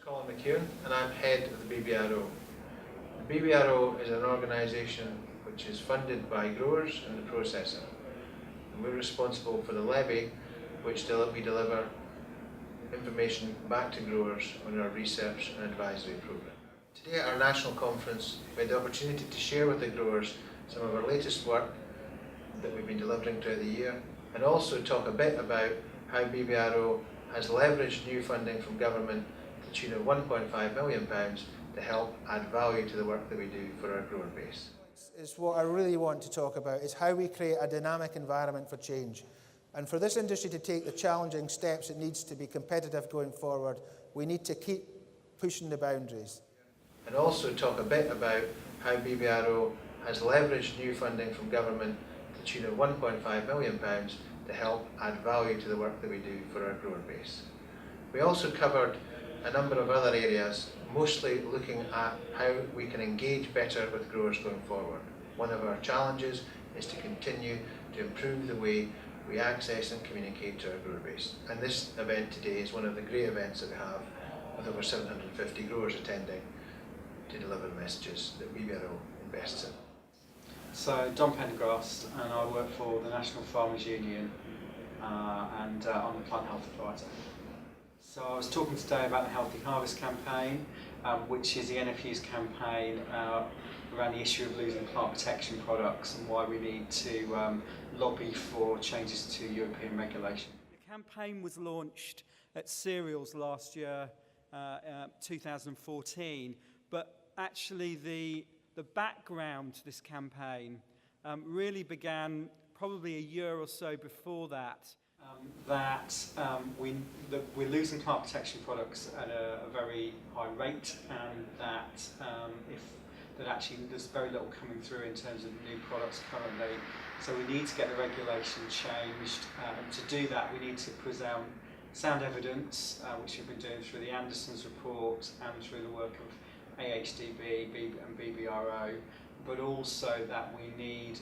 And I'm head of the BBRO. The BBRO is an organisation which is funded by growers and the processor, and we're responsible for the levy which we deliver information back to growers on our research and advisory programme. Today at our national conference we had the opportunity to share with the growers some of our latest work that we've been delivering throughout the year, and also talk a bit about how BBRO has leveraged new funding from government to the tune of £1.5 million to help add value to the work that we do for our grower base. Is what I really want to talk about is how we create a dynamic environment for change. And for this industry to take the challenging steps it needs to be competitive going forward, we need to keep pushing the boundaries. And also talk a bit about how BBRO has leveraged new funding from government to the tune of £1.5 million to help add value to the work that we do for our grower base. We also covered a number of other areas, mostly looking at how we can engage better with growers going forward. One of our challenges is to continue to improve the way we access and communicate to our grower base. And this event today is one of the great events that we have, with over 750 growers attending to deliver messages that BBRO invests in. So, Don Pendergrass, and I work for the National Farmers Union, and I'm the Plant Health Advisor. So I was talking today about the Healthy Harvest campaign, which is the NFU's campaign around the issue of losing plant protection products and why we need to lobby for changes to European regulation. The campaign was launched at Cereals last year, 2014, but actually the background to this campaign really began probably a year or so before that. We're losing plant protection products at a very high rate, and that actually there's very little coming through in terms of new products currently. So we need to get the regulation changed, and to do that we need to present sound evidence, which we've been doing through the Anderson's report and through the work of AHDB and BBRO, but also that we need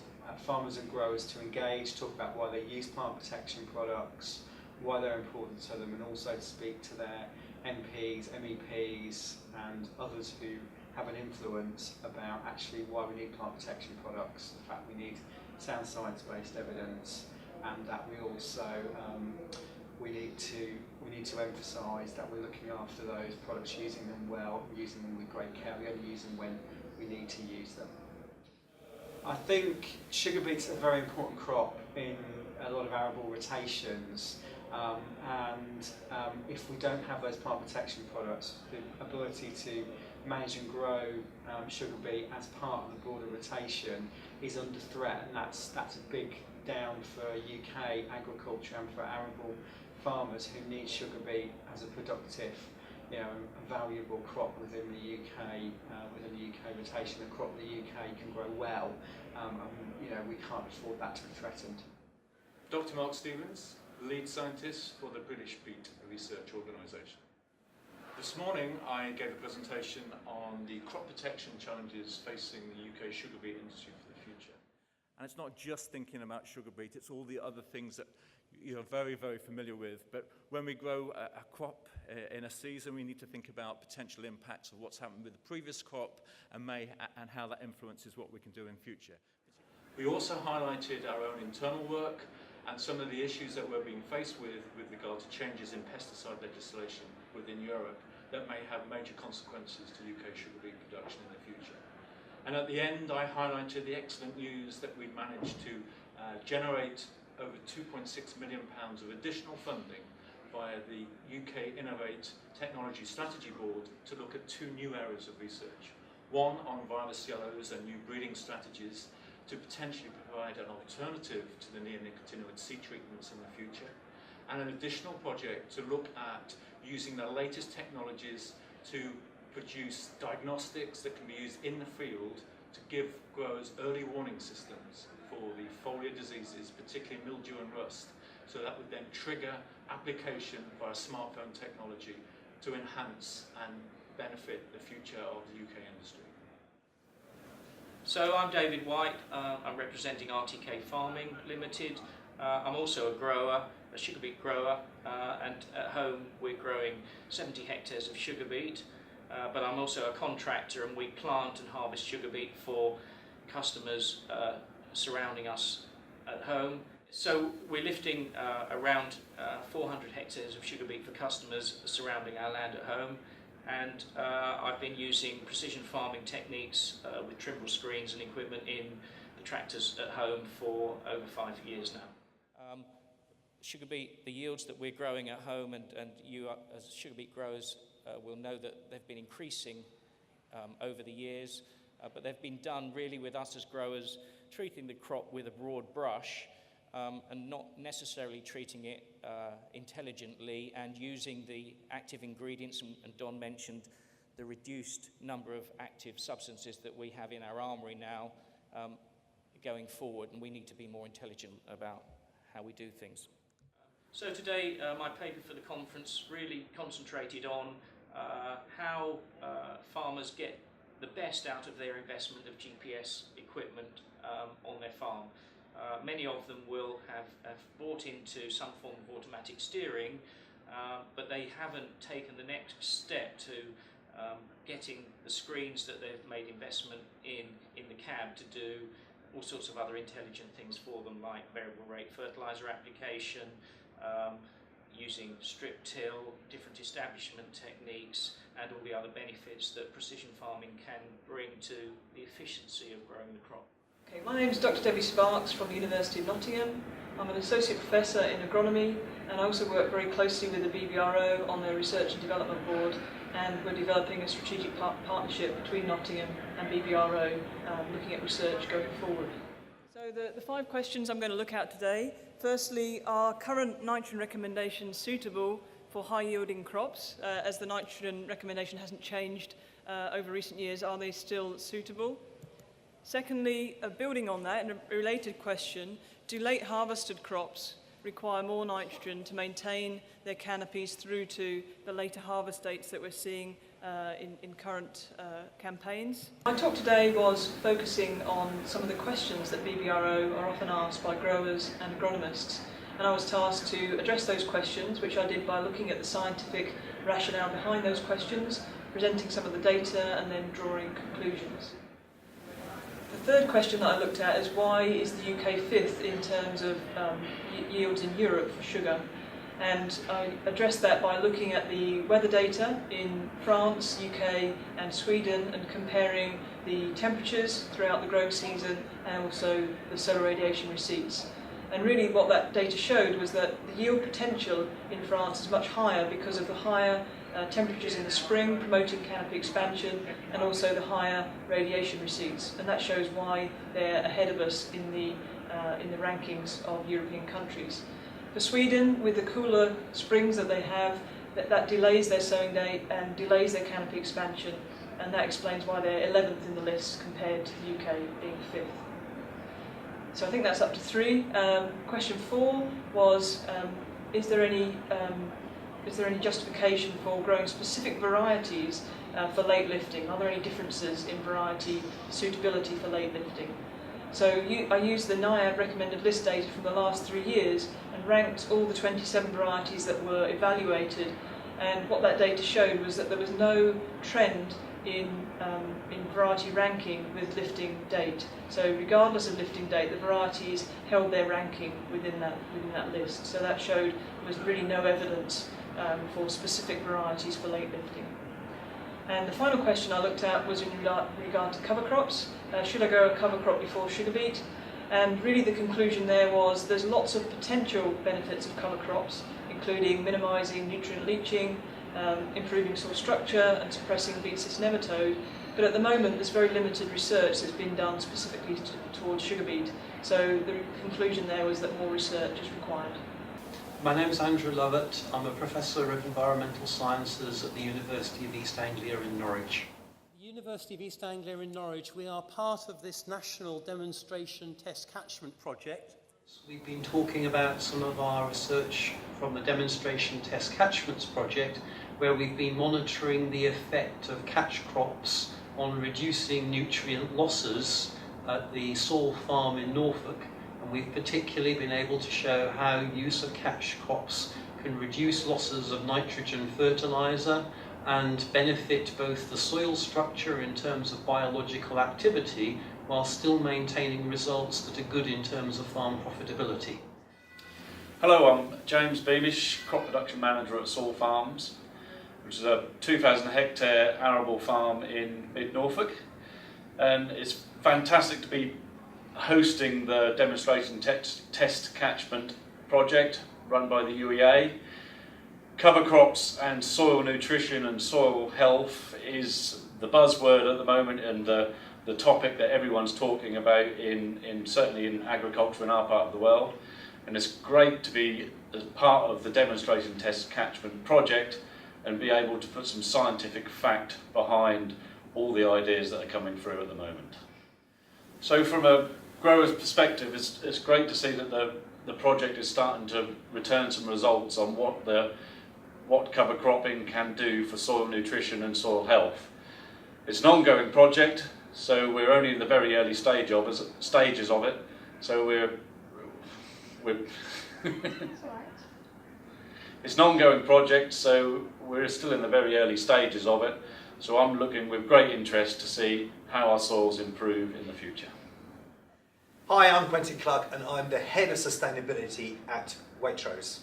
farmers and growers to engage, talk about why they use plant protection products, why they're important to them, and also to speak to their MPs, MEPs and others who have an influence about actually why we need plant protection products, the fact we need sound science-based evidence, and that we also we need to emphasise that we're looking after those products, using them well, using them with great care. We only use them when we need to use them. I think sugar beets are a very important crop in a lot of arable rotations, and if we don't have those plant protection products, the ability to manage and grow sugar beet as part of the broader rotation is under threat, and that's a big down for UK agriculture and for arable farmers who need sugar beet as a productive, a valuable crop within the UK rotation, a crop the UK can grow well, and we can't afford that to be threatened. Dr. Mark Stevens, lead scientist for the British Beet Research Organisation. This morning I gave a presentation on the crop protection challenges facing the UK sugar beet industry for the future. And it's not just thinking about sugar beet, it's all the other things that you're very, very familiar with. But when we grow a crop in a season, we need to think about potential impacts of what's happened with the previous crop and how that influences what we can do in future. We also highlighted our own internal work and some of the issues that we're being faced with regard to changes in pesticide legislation within Europe that may have major consequences to UK sugar beet production in the future. And at the end I highlighted the excellent news that we've managed to generate over £2.6 million of additional funding via the UK Innovate Technology Strategy Board to look at two new areas of research. One on violet yellows and new breeding strategies to potentially provide an alternative to the neonicotinoid seed treatments in the future, and an additional project to look at using the latest technologies to produce diagnostics that can be used in the field to give growers early warning systems for the foliar diseases, particularly mildew and rust, so that would then trigger application via smartphone technology to enhance and benefit the future of the UK industry. So I'm David White, I'm representing RTK Farming Limited. I'm also a grower, a sugar beet grower, and at home we're growing 70 hectares of sugar beet, but I'm also a contractor, and we plant and harvest sugar beet for customers surrounding us at home. So we're lifting around 400 hectares of sugar beet for customers surrounding our land at home, and I've been using precision farming techniques with trimble screens and equipment in the tractors at home for over 5 years now. Sugar beet, the yields that we're growing at home, and you as sugar beet growers will know that they've been increasing over the years, but they've been done really with us as growers treating the crop with a broad brush and not necessarily treating it intelligently and using the active ingredients, and Don mentioned the reduced number of active substances that we have in our armoury now going forward, and we need to be more intelligent about how we do things. So today my paper for the conference really concentrated on how farmers get the best out of their investment of GPS equipment on their farm. Many of them will have bought into some form of automatic steering, but they haven't taken the next step to getting the screens that they've made investment in the cab to do all sorts of other intelligent things for them, like variable rate fertilizer application, using strip till, different establishment techniques, and all the other benefits that precision farming can bring to the efficiency of growing the crop. Okay, my name is Dr. Debbie Sparks from the University of Nottingham. I'm an Associate Professor in Agronomy, and I also work very closely with the BBRO on their Research and Development Board, and we're developing a strategic partnership between Nottingham and BBRO looking at research going forward. So the 5 questions I'm going to look at today. Firstly, are current nitrogen recommendations suitable for high-yielding crops? As the nitrogen recommendation hasn't changed over recent years, are they still suitable? Secondly, building on that, and a related question, do late harvested crops require more nitrogen to maintain their canopies through to the later harvest dates that we're seeing in current campaigns? My talk today was focusing on some of the questions that BBRO are often asked by growers and agronomists, and I was tasked to address those questions, which I did by looking at the scientific rationale behind those questions, presenting some of the data, and then drawing conclusions. The third question that I looked at is, why is the UK 5th in terms of yields in Europe for sugar? And I addressed that by looking at the weather data in France, UK and Sweden, and comparing the temperatures throughout the growing season and also the solar radiation receipts. And really what that data showed was that the yield potential in France is much higher because of the higher temperatures in the spring promoting canopy expansion, and also the higher radiation receipts, and that shows why they're ahead of us in the rankings of European countries. For Sweden, with the cooler springs that they have, that delays their sowing date and delays their canopy expansion, and that explains why they're 11th in the list compared to the UK being 5th. So I think that's up to 3. Question 4 was, is there any justification for growing specific varieties for late lifting? Are there any differences in variety suitability for late lifting? So I used the NIAB recommended list data from the last 3 years and ranked all the 27 varieties that were evaluated, and what that data showed was that there was no trend in variety ranking with lifting date. So regardless of lifting date, the varieties held their ranking within that list. So that showed there was really no evidence for specific varieties for late lifting. And the final question I looked at was in regard to cover crops. Should I grow a cover crop before sugar beet? And really the conclusion there was there's lots of potential benefits of cover crops, including minimising nutrient leaching, improving soil structure and suppressing beet cyst nematode. But at the moment there's very limited research that's been done specifically towards sugar beet. So the conclusion there was that more research is required. My name is Andrew Lovett. I'm a Professor of Environmental Sciences at the University of East Anglia in Norwich. The University of East Anglia in Norwich, we are part of this National Demonstration Test Catchment Project. We've been talking about some of our research from the Demonstration Test Catchments Project, where we've been monitoring the effect of catch crops on reducing nutrient losses at the Saul farm in Norfolk. And we've particularly been able to show how use of catch crops can reduce losses of nitrogen fertiliser and benefit both the soil structure in terms of biological activity while still maintaining results that are good in terms of farm profitability. Hello, I'm James Beamish, Crop Production Manager at Saul Farms, which is a 2,000 hectare arable farm in mid-Norfolk. And it's fantastic to be hosting the demonstration test catchment project run by the UEA. Cover crops and soil nutrition and soil health is the buzzword at the moment, and the topic that everyone's talking about certainly in agriculture in our part of the world. And it's great to be as part of the demonstration test catchment project and be able to put some scientific fact behind all the ideas that are coming through at the moment. So from a grower's perspective, it's great to see that the project is starting to return some results on what cover cropping can do for soil nutrition and soil health. It's an ongoing project, so we're only in the very early stages of it. So it's an ongoing project, so we're still in the very early stages of it. So I'm looking with great interest to see how our soils improve in the future. Hi, I'm Quentin Clark and I'm the Head of Sustainability at Waitrose.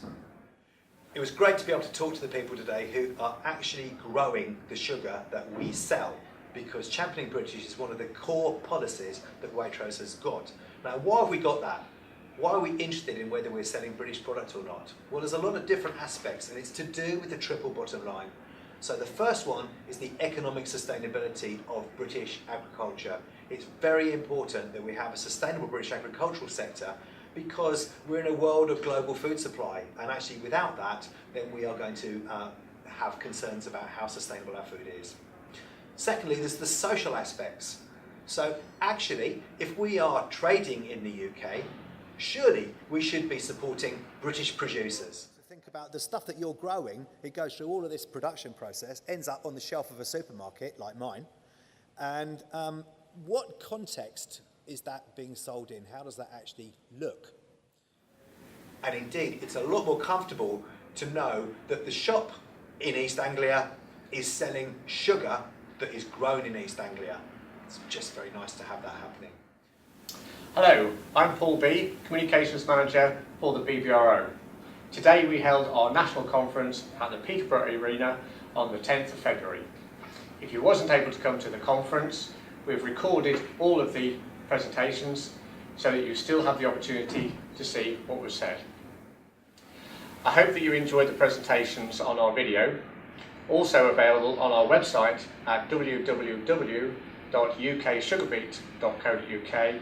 It was great to be able to talk to the people today who are actually growing the sugar that we sell, because championing British is one of the core policies that Waitrose has got. Now, why have we got that? Why are we interested in whether we're selling British product or not? Well, there's a lot of different aspects, and it's to do with the triple bottom line. So the first one is the economic sustainability of British agriculture. It's very important that we have a sustainable British agricultural sector, because we're in a world of global food supply, and actually without that, then we are going to have concerns about how sustainable our food is. Secondly, there's the social aspects. So actually, if we are trading in the UK, surely we should be supporting British producers. Think about the stuff that you're growing. It goes through all of this production process, ends up on the shelf of a supermarket like mine. And what context is that being sold in? How does that actually look? And indeed, it's a lot more comfortable to know that the shop in East Anglia is selling sugar that is grown in East Anglia. It's just very nice to have that happening. Hello, I'm Paul B, Communications Manager for the BBRO. Today we held our national conference at the Peterborough Arena on the 10th of February. If you wasn't able to come to the conference, we've recorded all of the presentations so that you still have the opportunity to see what was said. I hope that you enjoyed the presentations on our video, also available on our website at www.uksugarbeet.co.uk.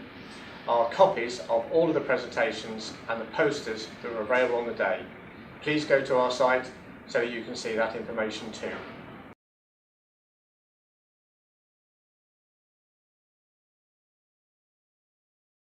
are copies of all of the presentations and the posters that are available on the day. Please go to our site so that you can see that information too.